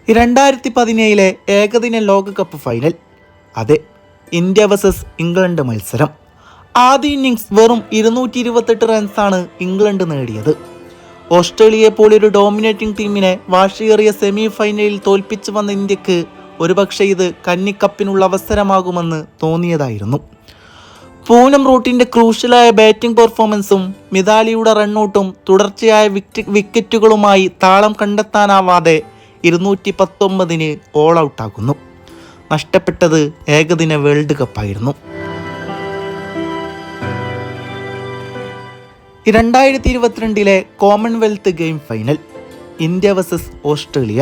2017 ഏകദിന ലോകകപ്പ് ഫൈനൽ. അതെ, ഇന്ത്യ വേഴ്സസ് ഇംഗ്ലണ്ട് മത്സരം. ആദ്യ ഇന്നിങ്സ് വെറും 228 റൺസാണ് ഇംഗ്ലണ്ട് നേടിയത്. ഓസ്ട്രേലിയയെ പോലൊരു ഡോമിനേറ്റിംഗ് ടീമിനെ വാശിയേറിയ സെമി ഫൈനലിൽ തോൽപ്പിച്ചു വന്ന ഇന്ത്യക്ക് ഒരുപക്ഷെ ഇത് കന്നിക്കപ്പിനുള്ള അവസരമാകുമെന്ന് തോന്നിയതായിരുന്നു. പൂനം റൂട്ടിൻ്റെ ക്രൂഷ്യലായ ബാറ്റിംഗ് പെർഫോമൻസും മിതാലിയുടെ റണ്ണൌട്ടും തുടർച്ചയായ വിക്കറ്റുകളുമായി താളം കണ്ടെത്താനാവാതെ 219 ഓൾ ഔട്ടാകുന്നു. നഷ്ടപ്പെട്ടത് ഏകദിന വേൾഡ് കപ്പായിരുന്നു. 2022 Commonwealth game final. India versus Australia.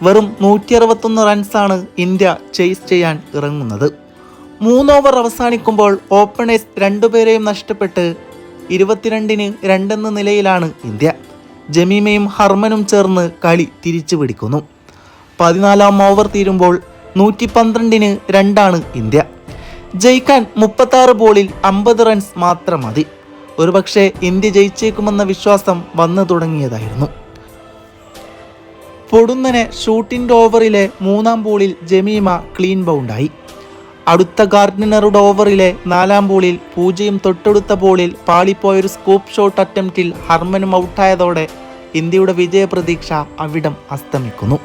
വെറും 161 റൺസാണ് ഇന്ത്യ ചേസ് ചെയ്യാൻ ഇറങ്ങുന്നത്. 3 ഓവർ അവസാനിക്കുമ്പോൾ ഓപ്പണേഴ്സ് 2 പേരെയും നഷ്ടപ്പെട്ട് 22-2 എന്ന നിലയിലാണ് ഇന്ത്യ. ജമീമയും ഹർമനും ചേർന്ന് കളി തിരിച്ചു പിടിക്കുന്നു. 14-ാം ഓവർ തീരുമ്പോൾ 112-2 ഇന്ത്യ. ജയിക്കാൻ 36 ബോളിൽ 50 റൺസ് മാത്രം മതി. ഒരുപക്ഷെ ഇന്ത്യ ജയിച്ചേക്കുമെന്ന വിശ്വാസം വന്നു തുടങ്ങിയതായിരുന്നു. പൊടുന്നനെ ഷൂട്ടിൻ്റെ ഓവറിലെ 3-ാം ബോളിൽ ജമീമ ക്ലീൻ ബൗണ്ടായി. അടുത്ത ഗാർഡിനറുടെ ഓവറിലെ 4-ാം ബോളിൽ 0 തൊട്ടടുത്ത ബോളിൽ പാളിപ്പോയൊരു സ്കൂപ്പ് ഷോട്ട് അറ്റംപ്റ്റിൽ ഹർമനും ഔട്ടായതോടെ ഇന്ത്യയുടെ വിജയപ്രതീക്ഷ അവിടം അസ്തമിക്കുന്നു.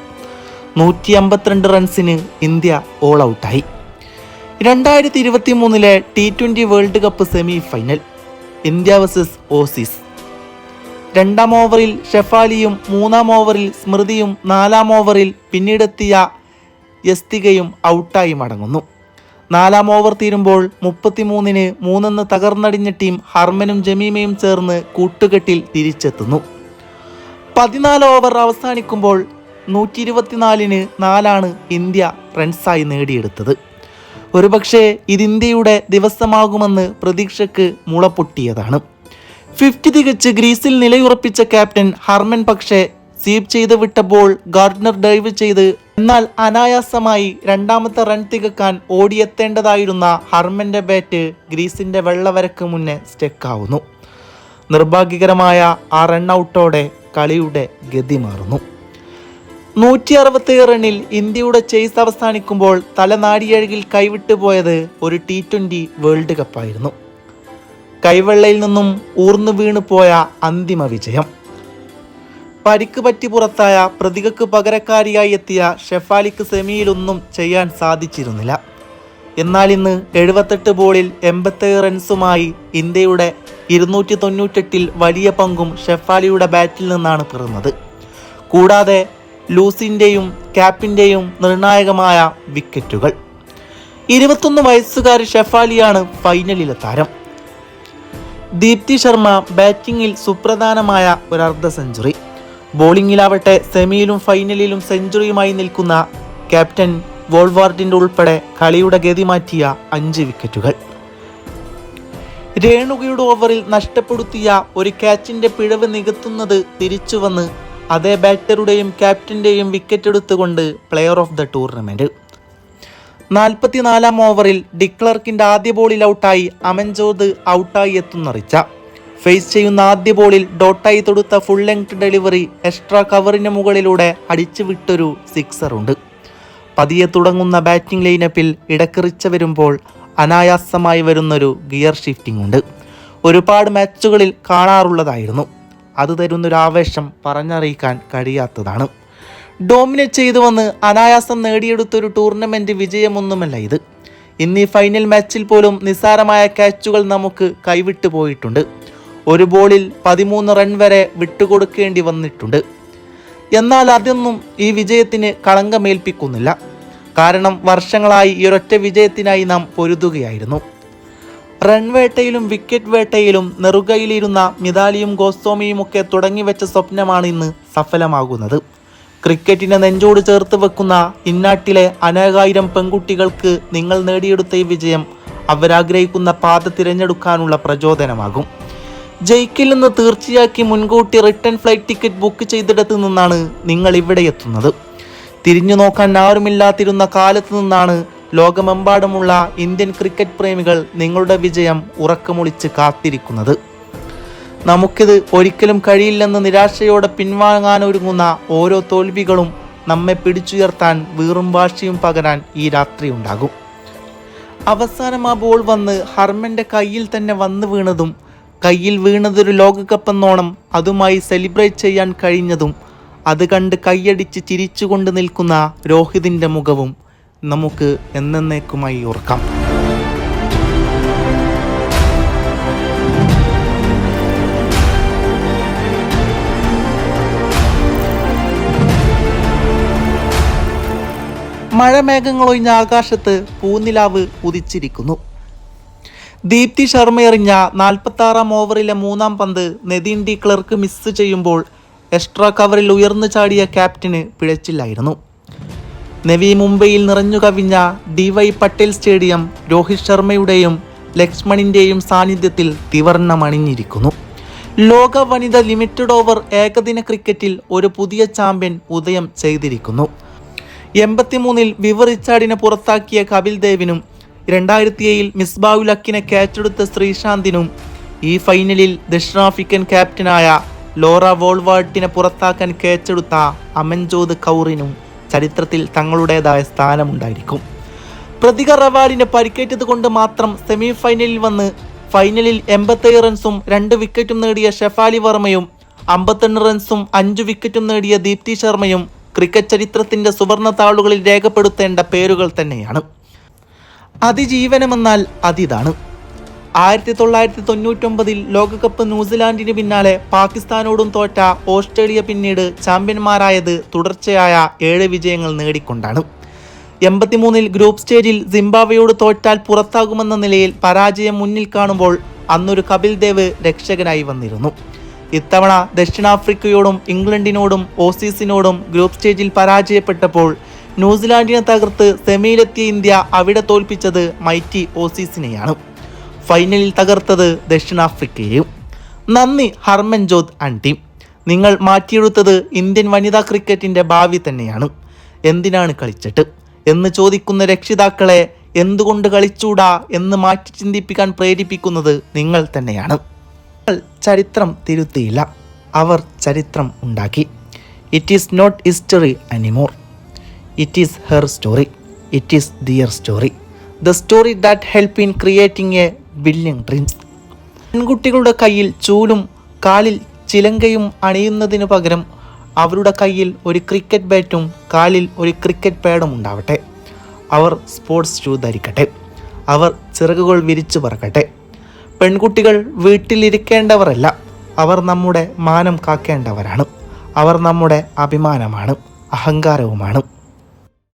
152 റൺസിന് ഇന്ത്യ ഓൾ ഔട്ടായി. 2023 T20 world cup semi final. India versus Aussies. 2-ാം ഓവറിൽ ഷെഫാലിയും 3-ാം ഓവറിൽ സ്മൃതിയും 4-ാം ഓവറിൽ പിന്നീടെത്തിയ യസ്തികയും ഔട്ടായി മടങ്ങുന്നു. 4-ാം ഓവർ തീരുമ്പോൾ 33-3 തകർന്നടിഞ്ഞ ടീം ഹർമനും ജമീമയും ചേർന്ന് കൂട്ടുകെട്ടിൽ തിരിച്ചെത്തുന്നു. 14 ഓവർ അവസാനിക്കുമ്പോൾ 124-4 ഇന്ത്യ റൺസായി നേടിയെടുത്തത്. ഒരുപക്ഷെ ഇത് ഇന്ത്യയുടെ ദിവസമാകുമെന്ന് പ്രതീക്ഷയ്ക്ക് മുളപൊട്ടിയതാണ്. 50 തികച്ച് ഗ്രീസിൽ നിലയുറപ്പിച്ച ക്യാപ്റ്റൻ ഹർമൻ പക്ഷേ സ്വീപ്പ് ചെയ്ത് വിട്ട ബോൾ ഗാർഡ്നർ ഡൈവ് ചെയ്ത്, എന്നാൽ അനായാസമായി 2ാമത്തെ റൺ തികക്കാൻ ഓടിയെത്തേണ്ടതായിരുന്ന ഹർമന്റെ ബാറ്റ് ഗ്രീസിന്റെ വെള്ളവരക്ക് മുന്നേ സ്റ്റെക്കാവുന്നു. നിർഭാഗ്യകരമായ ആ റൺ ഔട്ടോടെ കളിയുടെ ഗതി മാറുന്നു. 167 റണ്ണിൽ ഇന്ത്യയുടെ ചേസ് അവസാനിക്കുമ്പോൾ തലനാടിയഴകിൽ കൈവിട്ടു പോയത് ഒരു T20 വേൾഡ് കപ്പായിരുന്നു. കൈവെള്ളയിൽ നിന്നും ഊർന്നു വീണു പോയ അന്തിമ വിജയം. പരിക്ക് പറ്റി പുറത്തായ പ്രതികക്ക് പകരക്കാരിയായി എത്തിയ ഷെഫാലിക്ക് സെമിയിലൊന്നും ചെയ്യാൻ സാധിച്ചിരുന്നില്ല. എന്നാൽ ഇന്ന് 78 ബോളിൽ 87 റൺസുമായി ഇന്ത്യയുടെ 298 വലിയ പങ്കും ഷെഫാലിയുടെ ബാറ്റിൽ നിന്നാണ് പിറന്നത്. കൂടാതെ ലൂസിൻ്റെയും ക്യാപ്പിൻ്റെയും നിർണായകമായ വിക്കറ്റുകൾ. 21 വയസ്സുകാരി ഷെഫാലിയാണ് ഫൈനലിലെ താരം. ദീപ്തി ശർമ്മ ബാറ്റിങ്ങിൽ സുപ്രധാനമായ ഒരു അർദ്ധ സെഞ്ചുറി. ബോളിങ്ങിലാവട്ടെ സെമിയിലും ഫൈനലിലും സെഞ്ചുറിയുമായി നിൽക്കുന്ന ക്യാപ്റ്റൻ വോൾവാർഡിൻ്റെ ഉൾപ്പെടെ കളിയുടെ ഗതി മാറ്റിയ 5 വിക്കറ്റുകൾ. രേണുകയുടെ ഓവറിൽ നഷ്ടപ്പെടുത്തിയ ഒരു ക്യാച്ചിൻ്റെ പിഴവ് നികത്തുന്നത് തിരിച്ചുവന്ന് അതേ ബാറ്ററുടെയും ക്യാപ്റ്റൻ്റെയും വിക്കറ്റ് എടുത്തുകൊണ്ട് പ്ലെയർ ഓഫ് ദ ടൂർണമെൻറ്റ്. 44-ാം ഓവറിൽ ഡിക്ലർക്കിൻ്റെ ആദ്യ ബോളിൽ ഔട്ടായി അമൻജോത് ഔട്ടായി എത്തുന്നറിച്ച ഫേസ് ചെയ്യുന്ന ആദ്യ ബോളിൽ ഡോട്ടായി തൊടുത്ത ഫുൾ ലെങ്ത് ഡെലിവറി എക്സ്ട്രാ കവറിന് മുകളിലൂടെ അടിച്ചു വിട്ടൊരു സിക്സറുണ്ട്. പതിയെ തുടങ്ങുന്ന ബാറ്റിംഗ് ലൈനപ്പിൽ ഇടക്കിറിച്ച വരുമ്പോൾ അനായാസമായി വരുന്നൊരു ഗിയർ ഷിഫ്റ്റിംഗ് ഉണ്ട്. ഒരുപാട് മാച്ചുകളിൽ കാണാറുള്ളതായിരുന്നു. അത് തരുന്നൊരു ആവേശം പറഞ്ഞറിയിക്കാൻ കഴിയാത്തതാണ്. ഡോമിനേറ്റ് ചെയ്തു വന്ന് അനായാസം നേടിയെടുത്തൊരു ടൂർണമെൻറ്റ് വിജയമൊന്നുമല്ല ഇത്. ഇന്നീ ഫൈനൽ മാച്ചിൽ പോലും നിസ്സാരമായ ക്യാച്ചുകൾ നമുക്ക് കൈവിട്ടു പോയിട്ടുണ്ട്. ഒരു ബോളിൽ 13 റൺ വരെ വിട്ടുകൊടുക്കേണ്ടി വന്നിട്ടുണ്ട്. എന്നാൽ അതൊന്നും ഈ വിജയത്തിന് കളങ്കമേൽപ്പിക്കുന്നില്ല. കാരണം വർഷങ്ങളായി ഈ ഒരൊറ്റ വിജയത്തിനായി നാം പൊരുതുകയായിരുന്നു. റൺ വേട്ടയിലും വിക്കറ്റ് വേട്ടയിലും നെറുകയിലിരുന്ന മിതാലിയും ഗോസ്വാമിയുമൊക്കെ തുടങ്ങിവെച്ച സ്വപ്നമാണ് ഇന്ന് സഫലമാകുന്നത്. ക്രിക്കറ്റിനെ നെഞ്ചോട് ചേർത്ത് വെക്കുന്ന ഇന്നാട്ടിലെ അനേകായിരം പെൺകുട്ടികൾക്ക് നിങ്ങൾ നേടിയെടുത്ത ഈ വിജയം അവരാഗ്രഹിക്കുന്ന പാത തിരഞ്ഞെടുക്കാനുള്ള പ്രചോദനമാകും. ജയിക്കില്ലെന്ന് തീർച്ചയാക്കി മുൻകൂട്ടി റിട്ടേൺ ഫ്ലൈറ്റ് ടിക്കറ്റ് ബുക്ക് ചെയ്തിടത്ത് നിന്നാണ് നിങ്ങൾ ഇവിടെ എത്തുന്നത്. തിരിഞ്ഞു നോക്കാൻ ആരുമില്ലാതിരുന്ന കാലത്ത് നിന്നാണ് ലോകമെമ്പാടുമുള്ള ഇന്ത്യൻ ക്രിക്കറ്റ് പ്രേമികൾ നിങ്ങളുടെ വിജയം ഉറക്കമൊളിച്ച് കാത്തിരിക്കുന്നത്. നമുക്കിത് ഒരിക്കലും കഴിയില്ലെന്ന് നിരാശയോടെ പിൻവാങ്ങാനൊരുങ്ങുന്ന ഓരോ തോൽവികളും നമ്മെ പിടിച്ചുയർത്താൻ വീറും വാശിയും പകരാൻ ഈ രാത്രി ഉണ്ടാകും. അവസാനം ആ ബോൾ വന്ന് ഹർമൻ്റെ കയ്യിൽ തന്നെ വന്നു വീണതും, കയ്യിൽ വീണതൊരു ലോകകപ്പ് എന്നോണം അതുമായി സെലിബ്രേറ്റ് ചെയ്യാൻ കഴിഞ്ഞതും, അത് കണ്ട് കൈയടിച്ച് ചിരിച്ചുകൊണ്ട് നിൽക്കുന്ന രോഹിതിൻ്റെ മുഖവും നമുക്ക് എന്നേക്കുമായി ഓർക്കാം. മഴമേഘങ്ങളൊഴിഞ്ഞ ആകാശത്ത് പൂനിലാവ് ഉദിച്ചിരിക്കുന്നു. ദീപ്തി ശർമ്മ എറിഞ്ഞ 46-ാം ഓവറിലെ 3-ാം പന്ത് നെതിൻ ഡി ക്ലർക്ക് മിസ് ചെയ്യുമ്പോൾ എക്സ്ട്രാ കവറിൽ ഉയർന്നു ചാടിയ ക്യാപ്റ്റന് പിഴച്ചില്ലായിരുന്നു. നവി മുംബൈയിൽ നിറഞ്ഞു കവിഞ്ഞ DY പട്ടേൽ സ്റ്റേഡിയം രോഹിത് ശർമ്മയുടെയും ലക്ഷ്മണിൻ്റെയും സാന്നിധ്യത്തിൽ തിവർണ്ണമണിഞ്ഞിരിക്കുന്നു. ലോക വനിത ലിമിറ്റഡ് ഓവർ ഏകദിന ക്രിക്കറ്റിൽ ഒരു പുതിയ ചാമ്പ്യൻ ഉദയം ചെയ്തിരിക്കുന്നു. 83-ൽ വിവർ റിച്ചാർഡിനെ പുറത്താക്കിയ കപിൽ ദേവിനും 2007-ൽ മിസ്ബാഉൽ ഹക്കിനെ ക്യാച്ചെടുത്ത ശ്രീശാന്തിനും ഈ ഫൈനലിൽ ദക്ഷിണാഫ്രിക്കൻ ക്യാപ്റ്റനായ ലോറ വോൾവാർട്ടിനെ പുറത്താക്കാൻ ക്യാച്ചെടുത്ത അമൻജോത് കൗറിനും ചരിത്രത്തിൽ തങ്ങളുടേതായ സ്ഥാനമുണ്ടായിരിക്കും. പ്രതികർ റവാഡിന് പരിക്കേറ്റത് കൊണ്ട് മാത്രം സെമി ഫൈനലിൽ വന്ന് ഫൈനലിൽ 87 റൺസും 2 വിക്കറ്റും നേടിയ ഷെഫാലി വർമ്മയും 51 റൺസും 5 വിക്കറ്റും നേടിയ ദീപ്തി ശർമ്മയും ക്രിക്കറ്റ് ചരിത്രത്തിൻ്റെ സുവർണ താളുകളിൽ രേഖപ്പെടുത്തേണ്ട പേരുകൾ തന്നെയാണ്. അതിജീവനമെന്നാൽ അതിതാണ്. 1999-ൽ ലോകകപ്പ് ന്യൂസിലാൻഡിന് പിന്നാലെ പാകിസ്ഥാനോടും തോറ്റ ഓസ്ട്രേലിയ പിന്നീട് ചാമ്പ്യന്മാരായത് തുടർച്ചയായ 7 വിജയങ്ങൾ നേടിക്കൊണ്ടാണ്. 83-ൽ ഗ്രൂപ്പ് സ്റ്റേജിൽ സിംബാബ്വേയോട് തോറ്റാൽ പുറത്താകുമെന്ന നിലയിൽ പരാജയം മുന്നിൽ കാണുമ്പോൾ അന്നൊരു കപിൽ ദേവ് രക്ഷകനായി വന്നിരുന്നു. ഇത്തവണ ദക്ഷിണാഫ്രിക്കയോടും ഇംഗ്ലണ്ടിനോടും ഓസീസിനോടും ഗ്രൂപ്പ് സ്റ്റേജിൽ പരാജയപ്പെട്ടപ്പോൾ ന്യൂസിലാൻഡിനെ തകർത്ത് സെമിയിലെത്തിയ ഇന്ത്യ അവിടെ തോൽപ്പിച്ചത് മൈറ്റി ഓസീസിനെയാണ്. ഫൈനലിൽ തകർത്തത് ദക്ഷിണാഫ്രിക്കയെയും. നന്ദി ഹർമൻജോത് ആൻഡ് ടീം. നിങ്ങൾ മാറ്റിയെടുത്തത് ഇന്ത്യൻ വനിതാ ക്രിക്കറ്റിൻ്റെ ഭാവി തന്നെയാണ്. എന്തിനാണ് കളിച്ചിട്ട് എന്ന് ചോദിക്കുന്ന രക്ഷിതാക്കളെ എന്തുകൊണ്ട് കളിച്ചൂടാ എന്ന് മാറ്റി ചിന്തിപ്പിക്കാൻ പ്രേരിപ്പിക്കുന്നത് നിങ്ങൾ തന്നെയാണ്. ചരിത്രം തിരുത്തിയില്ല, അവർ ചരിത്രം ഉണ്ടാക്കി. It is not history anymore, it is her story, it is their story, the story that help in creating a billion dreams. പെൺകുട്ടികളുടെ കയ്യിൽ ചൂലും കാലിൽ ചിലങ്കയും അണിയുന്നതിനു പകരം അവരുടെ കയ്യിൽ ഒരു ക്രിക്കറ്റ് ബാറ്റും കാലിൽ ഒരു ക്രിക്കറ്റ് പാഡും ഉണ്ടാവട്ടെ. അവർ സ്പോർട്സ് ഷൂ ധരിക്കട്ടെ, അവർ ചിറകുകൾ വിരിച്ചു പറക്കട്ടെ. പെൺകുട്ടികൾ വീട്ടിലിരിക്കേണ്ടവരല്ല, അവർ നമ്മുടെ മാനം കാക്കേണ്ടവരാണ്. അവർ നമ്മുടെ അഭിമാനമാണ്, അഹങ്കാരവുമാണ്.